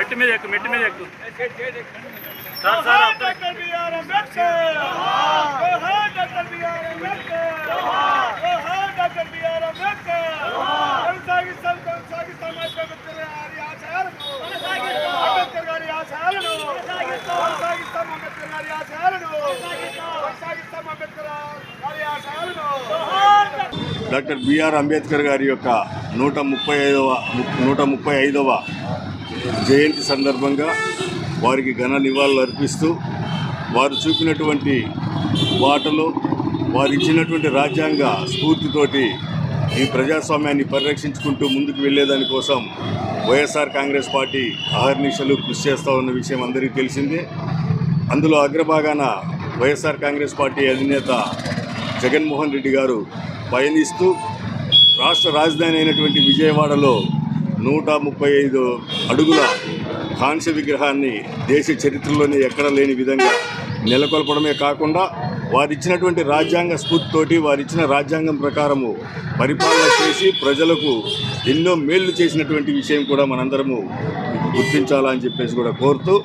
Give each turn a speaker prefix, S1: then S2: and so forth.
S1: మెట్టి మీద ఎక్కు sir sir
S2: doctor B R Ambedkar doctor B R Ambedkar doctor B R Ambedkar కొనసాగిస్తాం అంబేద్కర్ గారి ఆశయాలను అంబేద్కర్ గారి ఆశయాలను కొనసాగిస్తాం అంబేద్కర్ గారి ఆశయాలను కొనసాగిస్తాం అంబేద్కర్ గారి ఆశయాలను.
S3: డాక్టర్ బిఆర్ అంబేద్కర్ గారి యొక్క 135వ జయంతి సందర్భంగా వారికి ఘన నివాళులు అర్పిస్తూ వారు చూపినటువంటి బాటలో వారు ఇచ్చినటువంటి రాజ్యాంగ స్ఫూర్తితోటి ఈ ప్రజాస్వామ్యాన్ని పరిరక్షించుకుంటూ ముందుకు వెళ్ళేదానికోసం వైఎస్ఆర్ కాంగ్రెస్ పార్టీ అహర్నిశలు కృషి చేస్తూ ఉన్న విషయం అందరికీ తెలిసిందే. అందులో అగ్రభాగాన వైఎస్ఆర్ కాంగ్రెస్ పార్టీ అధినేత జగన్మోహన్ రెడ్డి గారు పయనిస్తూ రాష్ట్ర రాజధాని అయినటువంటి విజయవాడలో 135 అడుగుల కాంస్య విగ్రహాన్ని దేశ చరిత్రలోనే ఎక్కడ లేని విధంగా నెలకొల్పడమే కాకుండా వారిచ్చినటువంటి రాజ్యాంగ స్ఫూర్తితోటి వారిచ్చిన రాజ్యాంగం ప్రకారము పరిపాలన చేసి ప్రజలకు ఎన్నో మేళ్లు చేసినటువంటి విషయం కూడా మనందరము గుర్తించాలని చెప్పేసి కూడా కోరుతూ